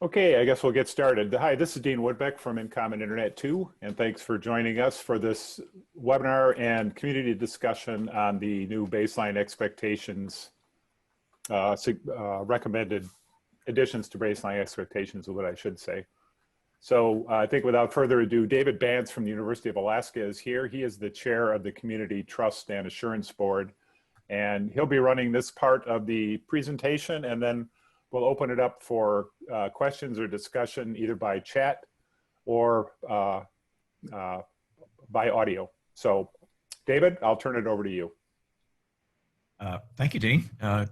Okay, I guess we'll get started. Hi, this is Dean Woodbeck from InCommon Internet 2, and thanks for joining us for this webinar and community discussion on the new baseline expectations, recommended additions to baseline expectations is what I should say. So I think without further ado, David Bantz from the University of Alaska is here. He is the chair of the Community Trust and Assurance Board, and he'll be running this part of the presentation, and then we'll open it up for questions or discussion either by chat or by audio. So David, I'll turn it over to you. Thank you, Dean.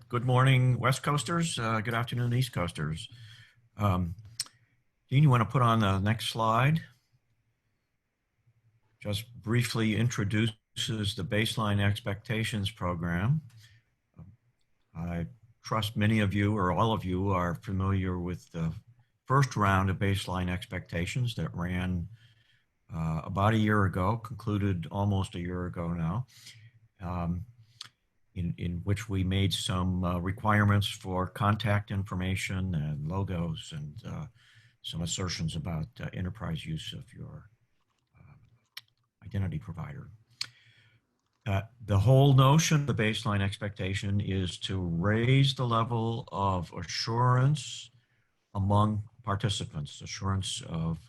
Good morning, West Coasters. Good afternoon, East Coasters. Dean, you want to put on the next slide? Just briefly introduces the Baseline Expectations program. I trust many of you or all of you are familiar with the first round of baseline expectations that ran about a year ago, concluded almost a year ago now, in which we made some requirements for contact information and logos and some assertions about enterprise use of your identity provider. The whole notion of the baseline expectation is to raise the level of assurance among participants, assurance of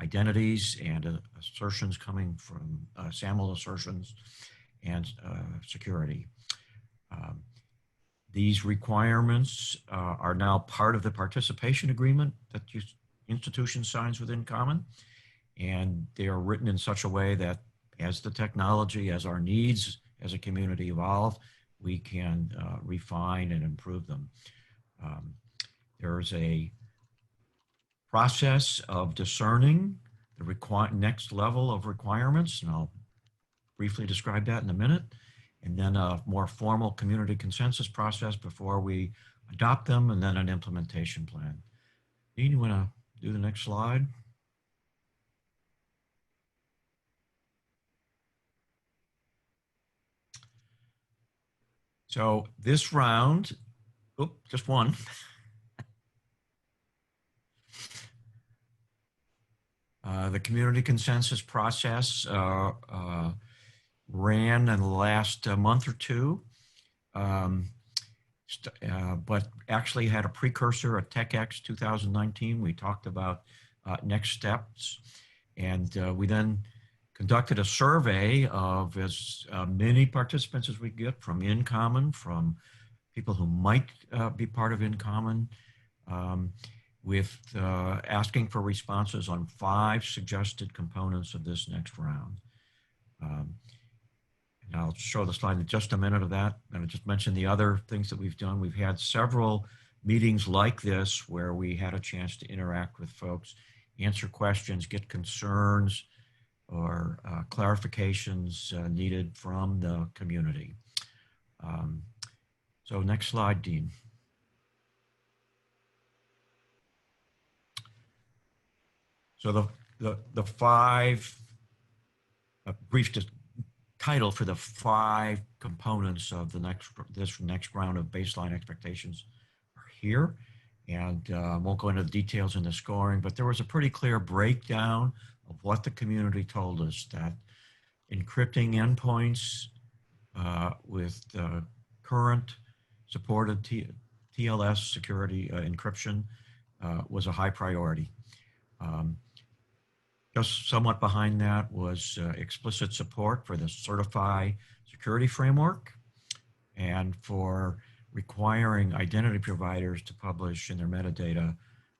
identities and assertions coming from SAML assertions and security. These requirements are now part of the participation agreement that institution signs with InCommon, and they are written in such a way that as the technology, as our needs as a community evolve, we can refine and improve them. There's a process of discerning the next level of requirements, and I'll briefly describe that in a minute, and then a more formal community consensus process before we adopt them, and then an implementation plan. Dean, you want to do the next slide? So this round, just one. The community consensus process ran in the last month or two, but actually had a precursor at TechX 2019. We talked about next steps, and we then conducted a survey of as many participants as we could get from InCommon, from people who might be part of InCommon, with asking for responses on 5 suggested components of this next round. And I'll show the slide in just a minute of that. And I just mentioned the other things that we've done. We've had several meetings like this where we had a chance to interact with folks, answer questions, get concerns, or clarifications needed from the community. So next slide, Dean. So the 5, brief title for the 5 components of this next round of baseline expectations are here, and won't go into the details in the scoring, but there was a pretty clear breakdown of what the community told us, that encrypting endpoints with the current supported TLS security encryption was a high priority. Just somewhat behind that was explicit support for the Certify security framework and for requiring identity providers to publish in their metadata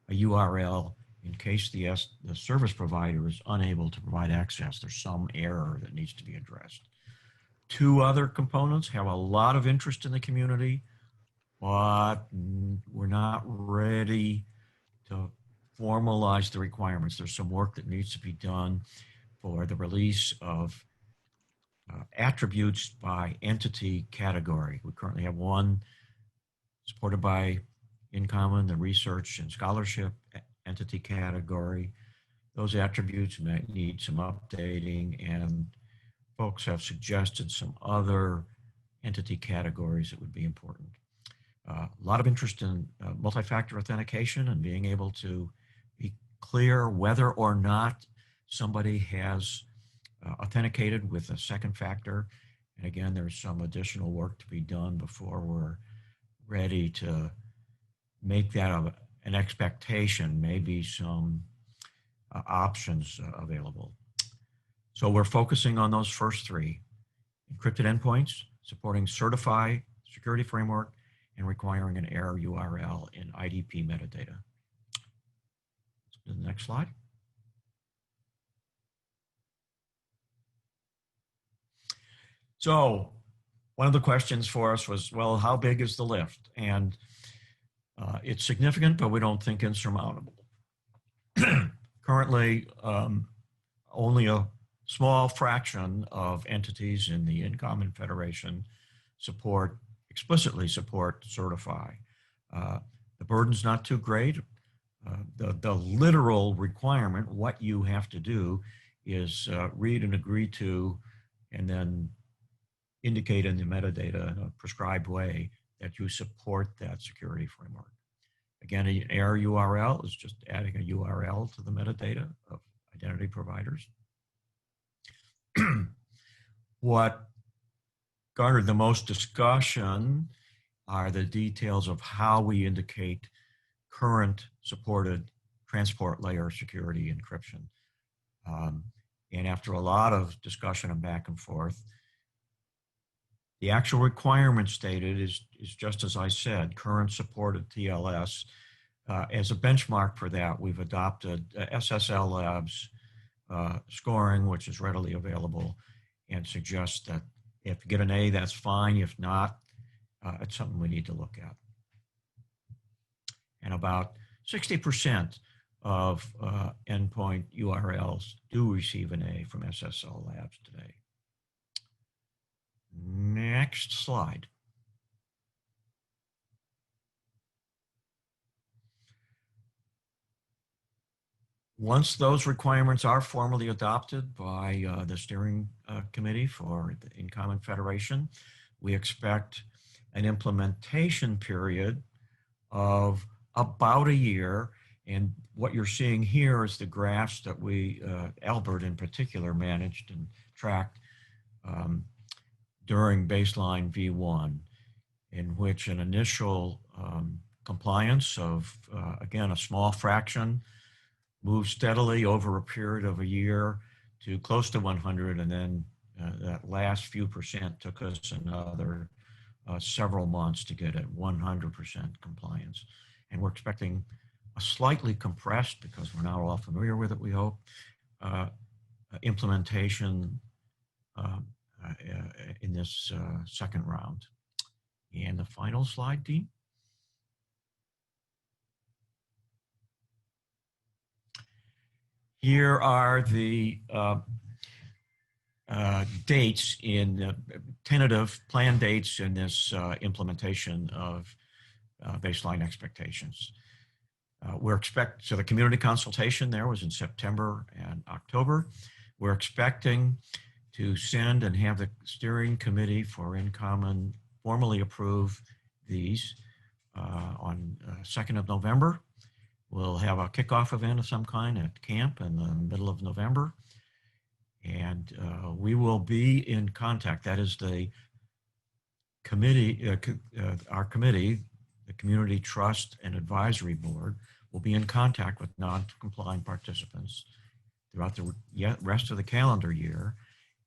a URL in case the service provider is unable to provide access. There's some error that needs to be addressed. 2 other components have a lot of interest in the community, but we're not ready to formalize the requirements. There's some work that needs to be done for the release of attributes by entity category. We currently have one supported by InCommon, the research and scholarship entity category. Those attributes might need some updating, and folks have suggested some other entity categories that would be important. A lot of interest in multi-factor authentication and being able to be clear whether or not somebody has authenticated with a second factor. And again, there's some additional work to be done before we're ready to make that an expectation, maybe some options available. So we're focusing on those first three: encrypted endpoints, supporting certify security framework, and requiring an error URL in IDP metadata. The next slide. So one of the questions for us was, well, how big is the lift? And it's significant, but we don't think insurmountable. Currently, only a small fraction of entities in the InCommon Federation explicitly support certify. The burden's not too great. The literal requirement, what you have to do, is read and agree to, and then indicate in the metadata in a prescribed way that you support that security framework. Again, an error URL is just adding a URL to the metadata of identity providers. What garnered the most discussion are the details of how we indicate current supported transport layer security encryption. And after a lot of discussion and back and forth, the actual requirement stated is just as I said, current supported TLS. As a benchmark for that, we've adopted SSL Labs scoring, which is readily available, and suggests that if you get an A, that's fine. If not, it's something we need to look at. And about 60% of endpoint URLs do receive an A from SSL Labs today. Next slide. Once those requirements are formally adopted by the steering committee for the InCommon Federation, we expect an implementation period of about a year. And what you're seeing here is the graphs that we, Albert in particular, managed and tracked during baseline V1, in which an initial compliance of, again, a small fraction moved steadily over a period of a year to close to 100, and then that last few percent took us another several months to get at 100% compliance. And we're expecting a slightly compressed, because we're now all familiar with it, we hope, implementation in this second round. And the final slide, Dean. Here are the dates in tentative plan dates in this implementation of baseline expectations. So the community consultation there was in September and October. We're expecting to send and have the steering committee for InCommon formally approve these on 2nd of November. We'll have a kickoff event of some kind at camp in the middle of November. And we will be in contact. That is the committee, our committee, the Community Trust and Advisory Board, will be in contact with non-compliant participants throughout the rest of the calendar year.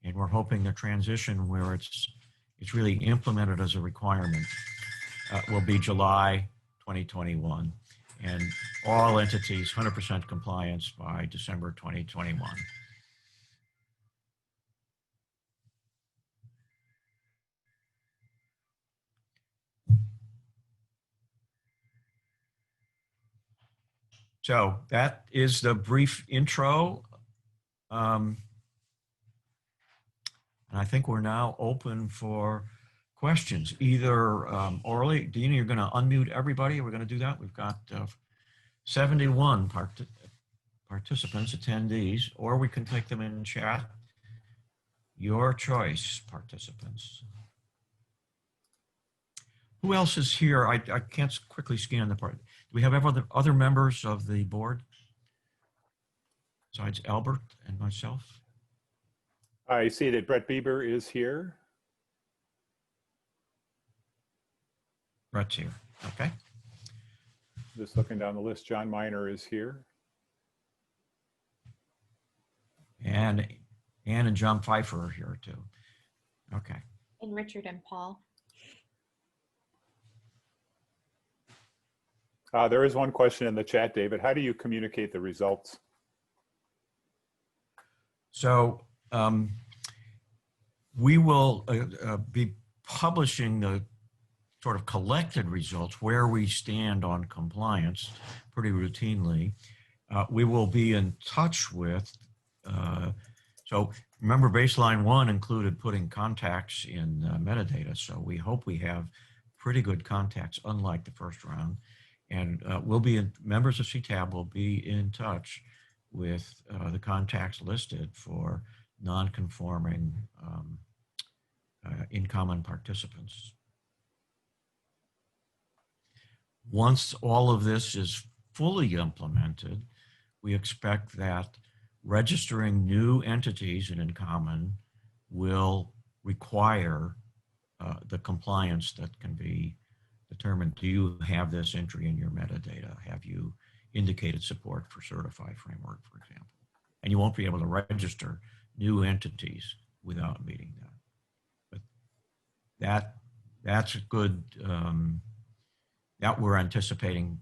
And we're hoping the transition where it's really implemented as a requirement will be July 2021. And all entities 100% compliance by December 2021. So that is the brief intro. And I think we're now open for questions, either orally. Dean, you're going to unmute everybody. We're going to do that. We've got 71 participants, attendees, or we can take them in chat. Your choice, participants. Who else is here? I can't quickly scan the part. Do we have other members of the board besides Albert and myself? I see that Brett Bieber is here. Brett's here. Okay. Just looking down the list, John Miner is here. And Ann and John Pfeiffer are here too. Okay. And Richard and Paul. There is one question in the chat, David. How do you communicate the results? So we will be publishing the sort of collected results where we stand on compliance pretty routinely. We will be in touch with, so remember baseline 1 included putting contacts in metadata. So we hope we have pretty good contacts, unlike the first round. And members of CTAB will be in touch with the contacts listed for non-conforming InCommon participants. Once all of this is fully implemented, we expect that registering new entities in InCommon will require the compliance that can be determined. Do you have this entry in your metadata? Have you indicated support for certified framework, for example? And you won't be able to register new entities without meeting that. But that's a good, that we're anticipating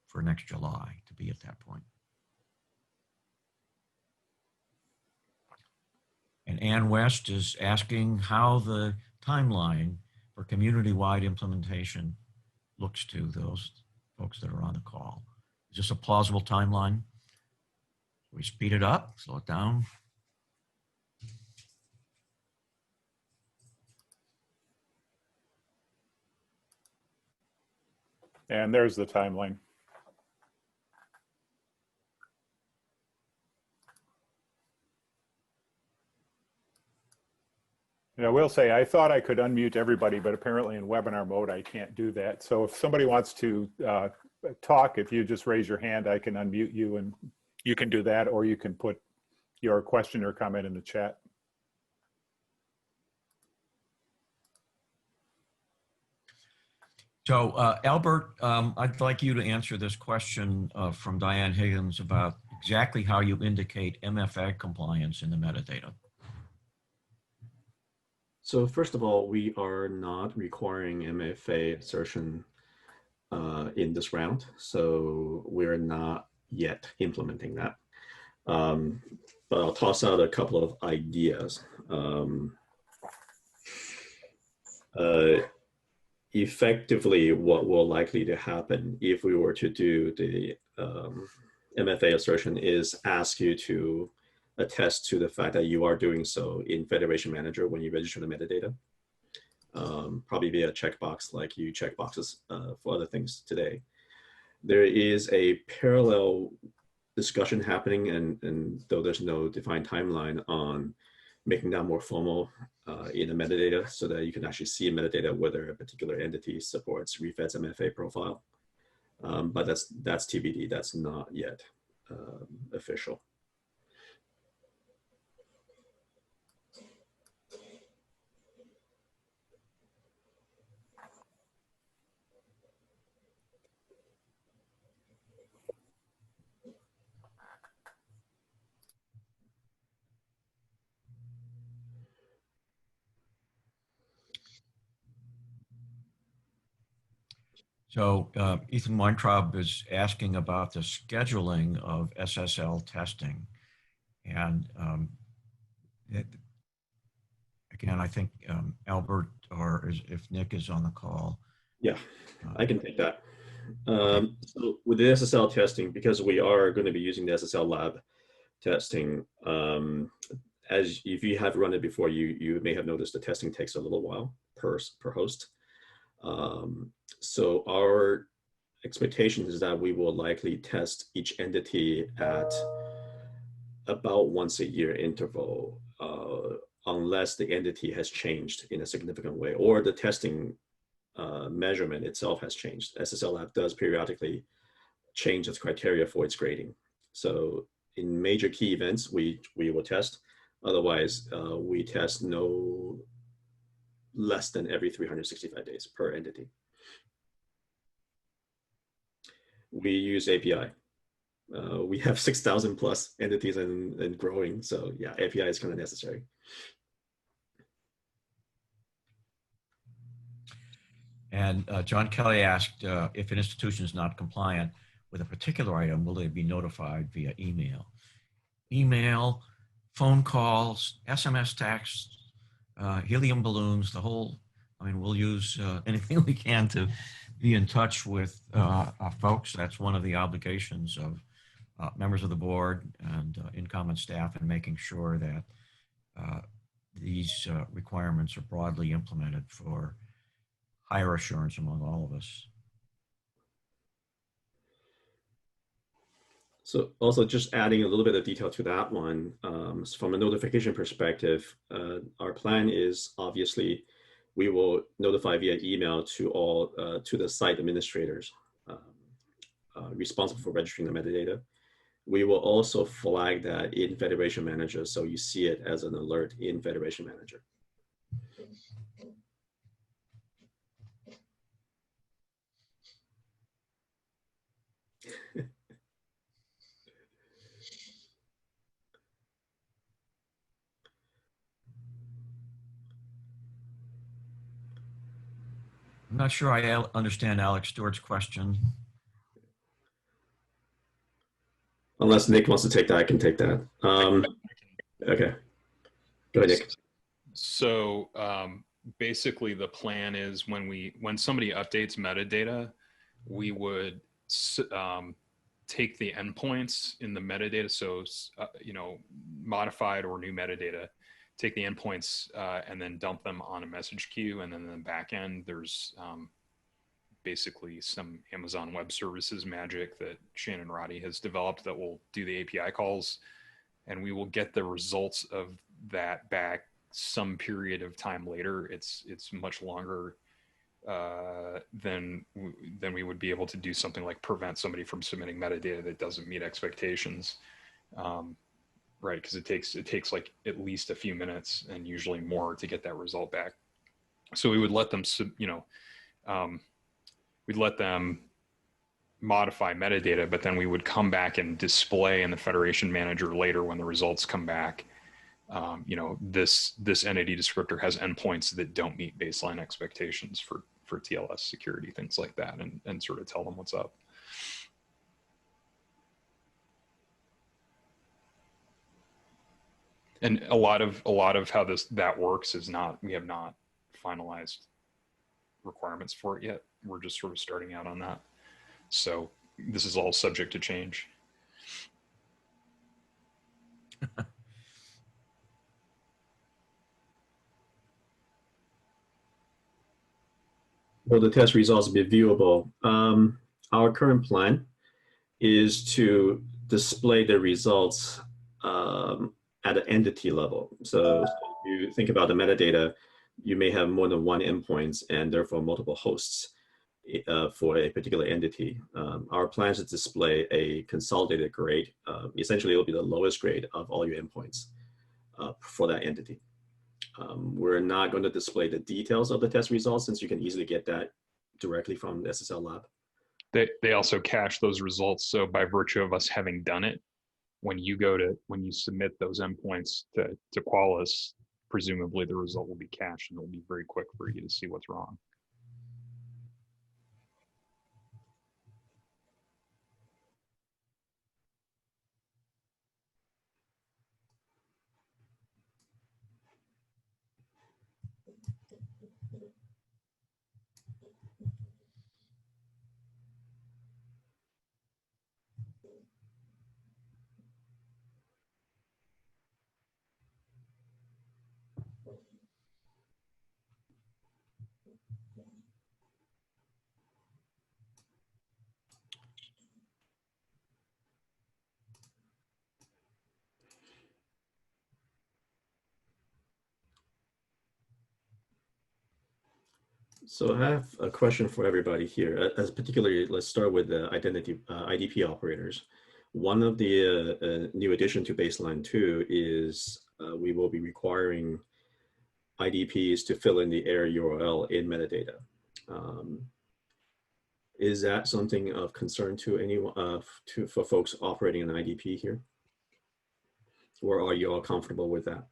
for next July to be at that point. And Ann West is asking how the timeline for community-wide implementation looks to those folks that are on the call. Is this a plausible timeline? We speed it up, slow it down? And there's the timeline. And I will say, I thought I could unmute everybody, but apparently in webinar mode, I can't do that. So if somebody wants to talk, if you just raise your hand, I can unmute you and you can do that, or you can put your question or comment in the chat. So Albert, I'd like you to answer this question from Diane Higgins about exactly how you indicate MFA compliance in the metadata. So first of all, we are not requiring MFA assertion in this round. So we're not yet implementing that. But I'll toss out a couple of ideas. Effectively, what will likely to happen if we were to do the MFA assertion is ask you to attest to the fact that you are doing so in Federation Manager when you register the metadata. Probably via a checkbox like you check boxes for other things today. There is a parallel discussion happening, and though there's no defined timeline on making that more formal in the metadata so that you can actually see in metadata whether a particular entity supports REFED's MFA profile. But that's TBD, that's not yet official. So Ethan Weintraub is asking about the scheduling of SSL testing. And again, I think Albert, or if Nick is on the call. Yeah, I can take that. So with the SSL testing, because we are going to be using the SSL lab testing, as if you have run it before, you may have noticed the testing takes a little while per host. So our expectation is that we will likely test each entity at about once a year interval, unless the entity has changed in a significant way, or the testing measurement itself has changed. SSL Lab does periodically change its criteria for its grading. So in major key events, we will test. Otherwise, we test no less than every 365 days per entity. We use API. We have 6,000 plus entities and growing. So yeah, API is kind of necessary. And John Kelly asked if an institution is not compliant with a particular item, will they be notified via email? Email, phone calls, SMS texts, helium balloons, the whole, I mean, we'll use anything we can to be in touch with folks. That's one of the obligations of members of the board and InCommon staff, and making sure that these requirements are broadly implemented for higher assurance among all of us. So also just adding a little bit of detail to that one, from a notification perspective, our plan is obviously we will notify via email to all to the site administrators responsible for registering the metadata. We will also flag that in Federation Manager, so you see it as an alert in Federation Manager. I'm not sure I understand Alex Stewart's question. Unless Nick wants to take that, I can take that. Okay. Go ahead, Nick. So basically the plan is when somebody updates metadata, we would take the endpoints in the metadata, so modified or new metadata, take the endpoints and then dump them on a message queue, and then in the back end there's basically some Amazon Web Services magic that Shannon Roddy has developed that will do the API calls, and we will get the results of that back some period of time later. It's much longer than we would be able to do something like prevent somebody from submitting metadata that doesn't meet expectations, right? Because it takes like at least a few minutes and usually more to get that result back. So we would let them we'd let them modify metadata, but then we would come back and display in the Federation Manager later when the results come back. This entity descriptor has endpoints that don't meet baseline expectations for TLS security, things like that, and sort of tell them what's up. And a lot of how that works is we have not finalized requirements for it yet. We're just sort of starting out on that. So this is all subject to change. Will the test results be viewable? Our current plan is to display the results at an entity level. So if you think about the metadata, you may have more than one endpoints and therefore multiple hosts for a particular entity. Our plan is to display a consolidated grade. Essentially, it'll be the lowest grade of all your endpoints for that entity. We're not going to display the details of the test results, since you can easily get that directly from the SSL Lab. They also cache those results. So by virtue of us having done it, when you submit those endpoints to Qualys, presumably the result will be cached and it'll be very quick for you to see what's wrong. So I have a question for everybody here. As particularly, let's start with the identity IDP operators. One of the new addition to baseline 2 is we will be requiring IDPs to fill in the error URL in metadata. Is that something of concern to anyone, for folks operating an IDP here? Or are you all comfortable with that?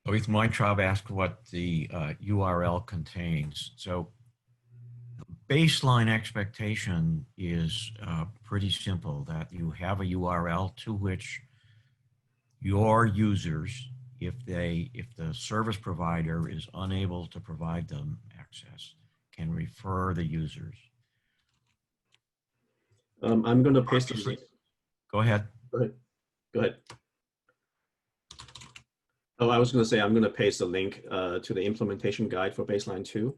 With Weintraub asked what the URL contains. So baseline expectation is pretty simple, that you have a URL to which your users, if the service provider is unable to provide them access, can refer the users. I'm going to paste the link. Go ahead. Go ahead. Go ahead. Oh, I was going to say I'm going to paste a link to the implementation guide for baseline 2,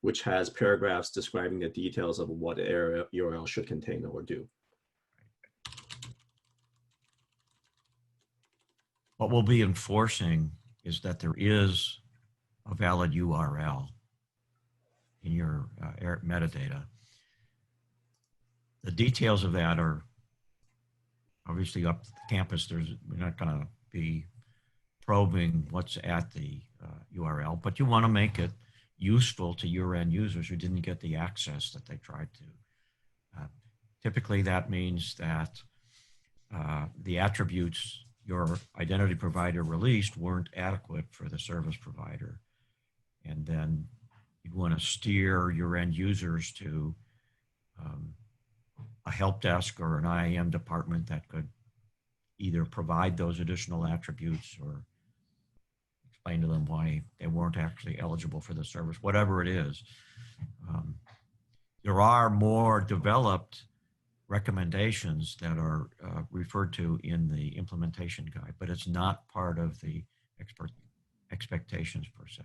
which has paragraphs describing the details of what error URL should contain or do. What we'll be enforcing is that there is a valid URL in your metadata. The details of that are obviously up to the campus. We're not going to be probing what's at the URL, but you want to make it useful to your end users who didn't get the access that they tried to. Typically, that means that the attributes your identity provider released weren't adequate for the service provider. And then you'd want to steer your end users to a help desk or an IAM department that could either provide those additional attributes or explain to them why they weren't actually eligible for the service, whatever it is. There are more developed recommendations that are referred to in the implementation guide, but it's not part of the expectations per se.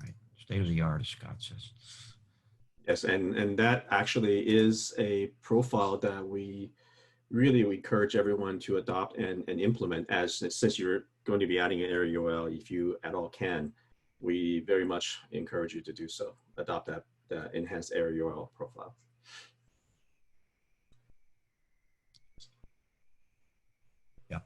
Right, state of the art, as Scott says. Yes, and that actually is a profile that we really encourage everyone to adopt and implement, since you're going to be adding an error URL, if you at all can, we very much encourage you to do so. Adopt that enhanced error URL profile. Yeah.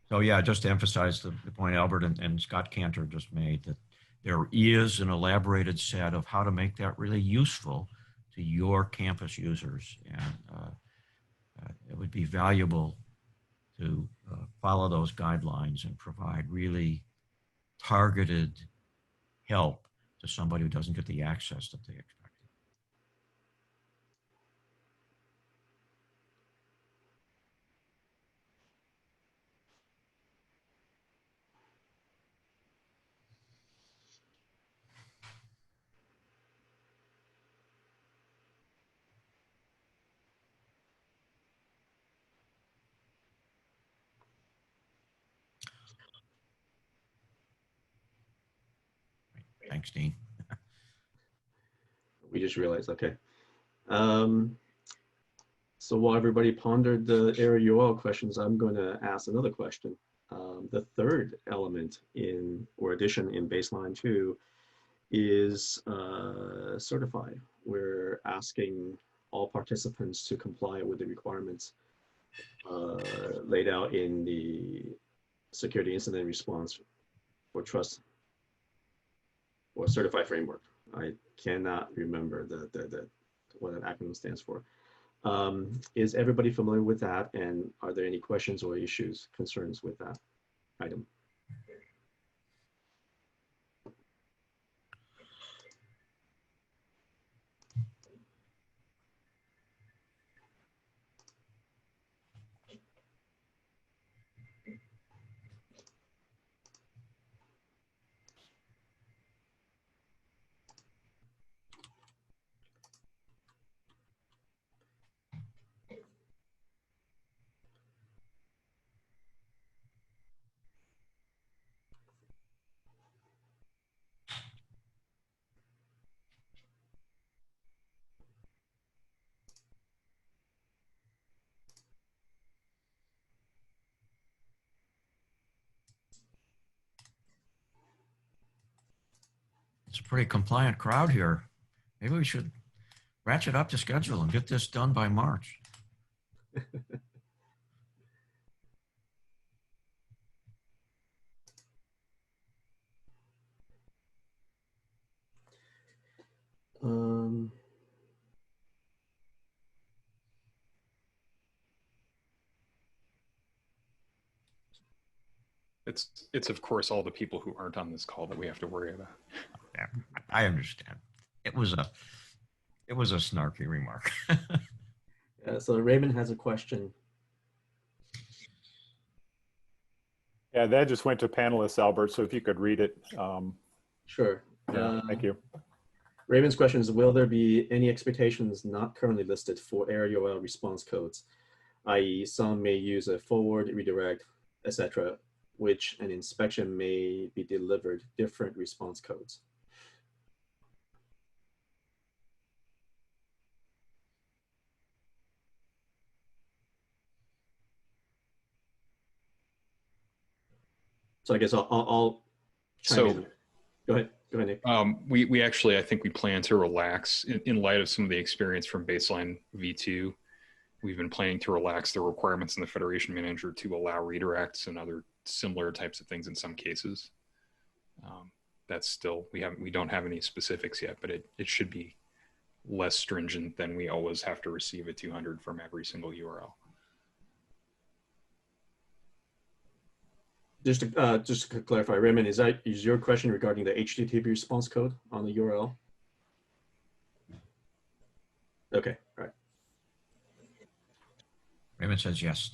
So yeah, just to emphasize the point Albert and Scott Cantor just made, that there is an elaborated set of how to make that really useful to your campus users. And it would be valuable to follow those guidelines and provide really targeted help to somebody who doesn't get the access that they expected. Thanks, Dean. We just realized, okay. So while everybody pondered the error URL questions, I'm going to ask another question. The third element or addition in baseline 2 is certify. We're asking all participants to comply with the requirements laid out in the security incident response for trust or certified framework. I cannot remember what that acronym stands for. Is everybody familiar with that? And are there any questions or issues, concerns with that item? a pretty compliant crowd here. Maybe we should ratchet up the schedule and get this done by March. Um, It's of course all the people who aren't on this call that we have to worry about. Yeah, I understand. It was a snarky remark. so Raymond has a question. Yeah, that just went to panelists, Albert. So if you could read it. Sure. Yeah, thank you. Raymond's question is, will there be any expectations not currently listed for AirURL response codes, i.e. some may use a forward, redirect, etc., which an inspection may be delivered different response codes? So I guess I'll chime in. Go ahead, Nick. We actually, I think we plan to relax in light of some of the experience from Baseline V2. We've been planning to relax the requirements in the Federation Manager to allow redirects and other similar types of things in some cases. That's still, we don't have any specifics yet, but it should be less stringent than we always have to receive a 200 from every single URL. Just to clarify, Raymond, is your question regarding the HTTP response code on the URL? Okay, all right. Raymond says yes.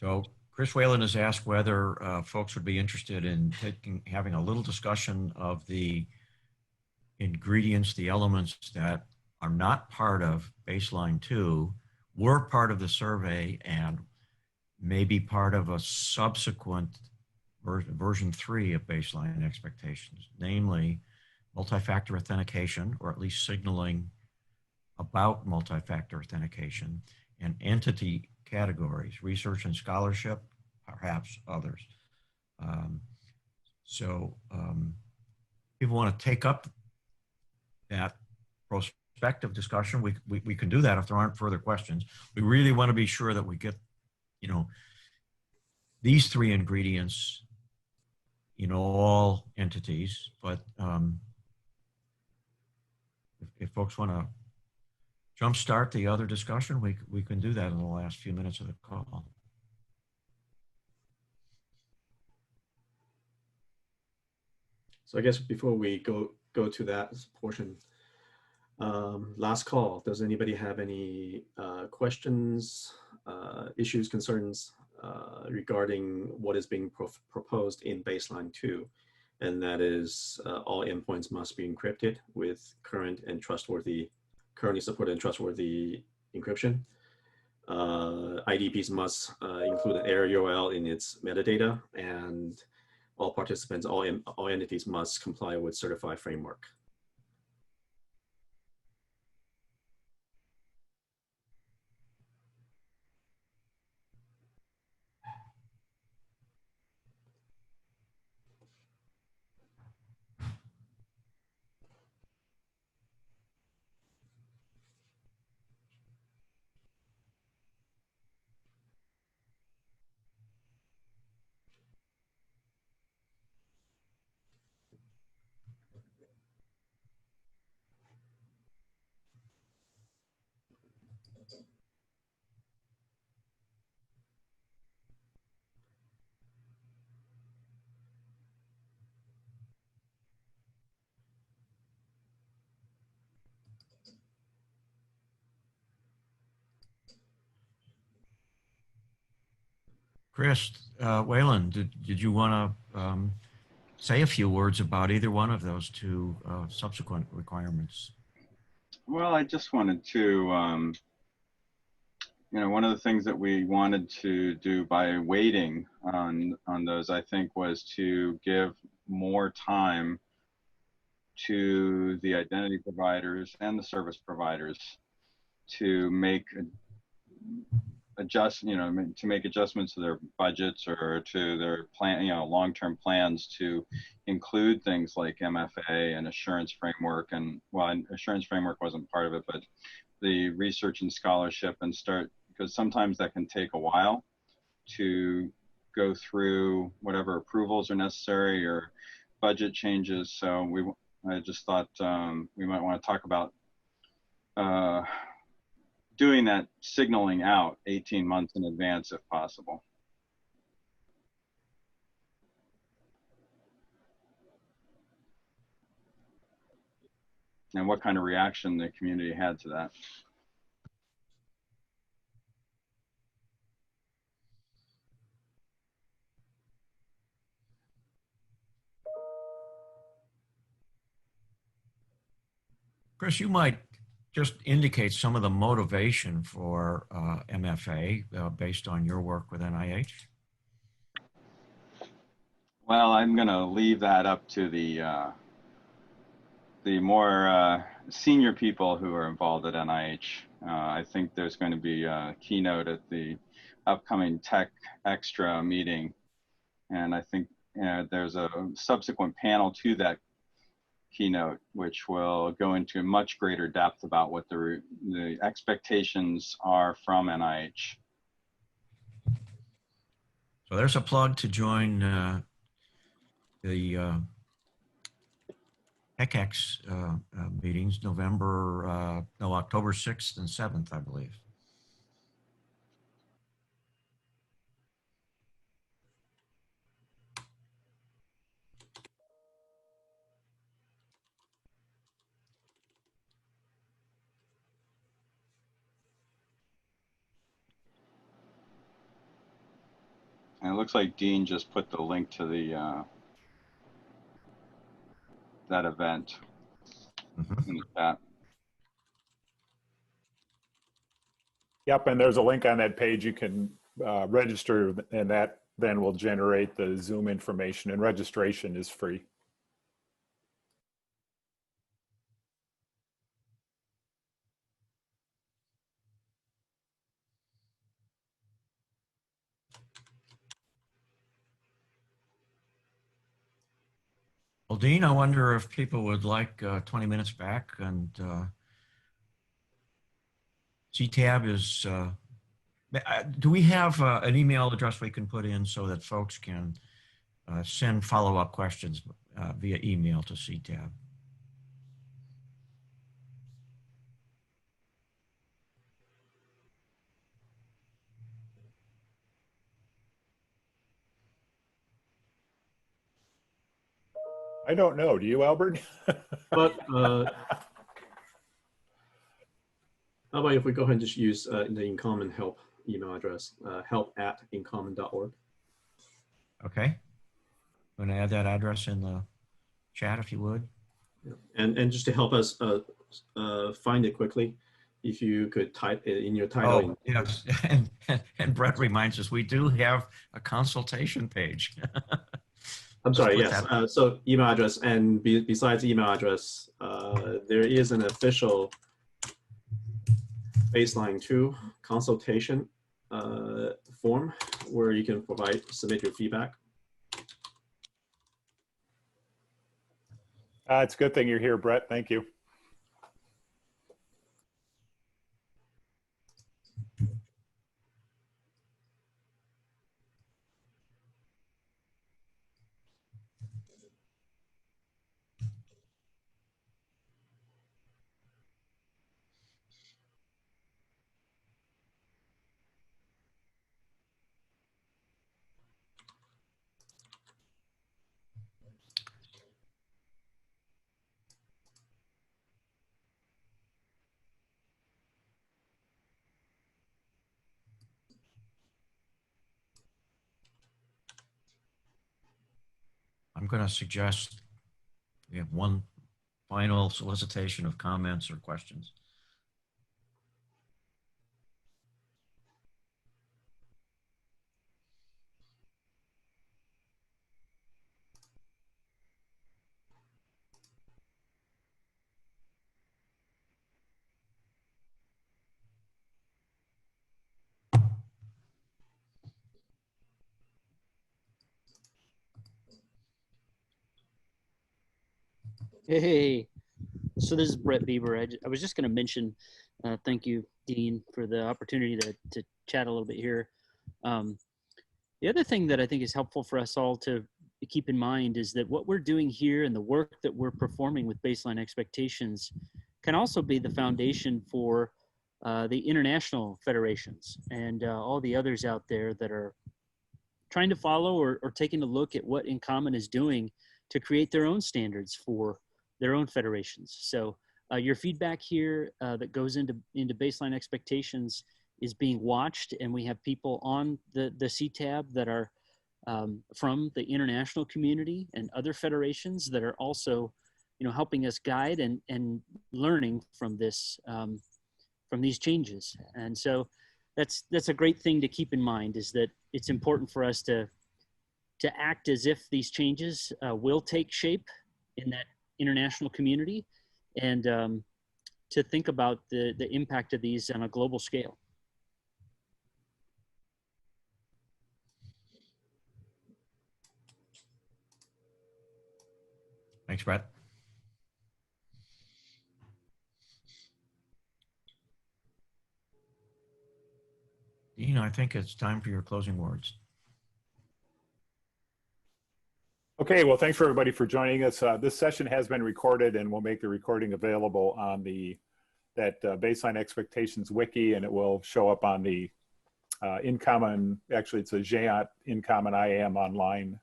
So Chris Whalen has asked whether folks would be interested in having a little discussion of the ingredients, the elements that are not part of Baseline 2, were part of the survey, and may be part of a subsequent version 3 of Baseline Expectations, namely multi-factor authentication, or at least signaling about multi-factor authentication, and entity categories, research and scholarship, perhaps others. People want to take up that prospective discussion, we can do that if there aren't further questions. We really want to be sure that we get, these 3 ingredients in all entities, but if folks want to jumpstart the other discussion, we can do that in the last few minutes of the call. So I guess before we go to that portion, last call, does anybody have any questions, issues, concerns regarding what is being proposed in Baseline 2? And that is all endpoints must be encrypted with currently supported and trustworthy encryption. IDPs must include an AirURL in its metadata, and all participants, all entities must comply with certified framework. Chris Whalen, did you want to say a few words about either one of those 2 subsequent requirements? Well, I just wanted to, one of the things that we wanted to do by waiting on those, I think, was to give more time to the identity providers and the service providers to make to make adjustments to their budgets or to their plan, long-term plans to include things like MFA and assurance framework. And well, assurance framework wasn't part of it, but the research and scholarship, and start, because sometimes that can take a while to go through whatever approvals are necessary or budget changes. So I just thought we might want to talk about doing that signaling out 18 months in advance if possible. And what kind of reaction the community had to that. Chris, you might just indicate some of the motivation for MFA based on your work with NIH. Well, I'm going to leave that up to the more senior people who are involved at NIH. I think there's going to be a keynote at the upcoming Tech Extra meeting, and I think there's a subsequent panel to that keynote, which will go into much greater depth about what the expectations are from NIH. So there's a plug to join the HECX meetings, October 6th and 7th, I believe. And it looks like Dean just put the link to the that event in the chat. Yep, and there's a link on that page. You can register, and that then will generate the Zoom information, and registration is free. Well, Dean, I wonder if people would like 20 minutes back, and CTAB is, do we have an email address we can put in so that folks can send follow-up questions via email to CTAB? I don't know. Do you, Albert? But how about if we go ahead and just use the InCommon help email address, help@incommon.org. Okay. I'm going to add that address in the chat if you would. Yeah. And just to help us find it quickly, if you could type it in your title. Oh, yes. And Brett reminds us we do have a consultation page. I'm sorry, yes. So email address, and besides email address, there is an official Baseline 2 consultation form where you can submit your feedback. It's a good thing you're here, Brett. Thank you. I'm going to suggest we have one final solicitation of comments or questions. Hey, so this is Brett Bieber. I was just going to mention, thank you, Dean, for the opportunity to chat a little bit here. The other thing that I think is helpful for us all to keep in mind is that what we're doing here and the work that we're performing with baseline expectations can also be the foundation for the international federations and all the others out there that are trying to follow or taking a look at what InCommon is doing to create their own standards for their own federations. So your feedback here that goes into baseline expectations is being watched, and we have people on the CTAB that are from the international community and other federations that are also, helping us guide and learning from this, from these changes. And so that's a great thing to keep in mind, is that it's important for us to act as if these changes will take shape in that international community, and to think about the impact of these on a global scale. Thanks, Brett. Dean, I think it's time for your closing words. Okay, well, thanks for everybody for joining us. This session has been recorded, and we'll make the recording available on that Baseline Expectations wiki, and it will show up on the InCommon, actually it's a GEONT InCommon IAM online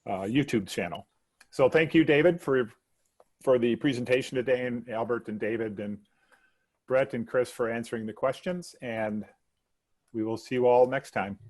YouTube channel. So thank you, David, for the presentation today, and Albert and David and Brett and Chris for answering the questions, and we will see you all next time.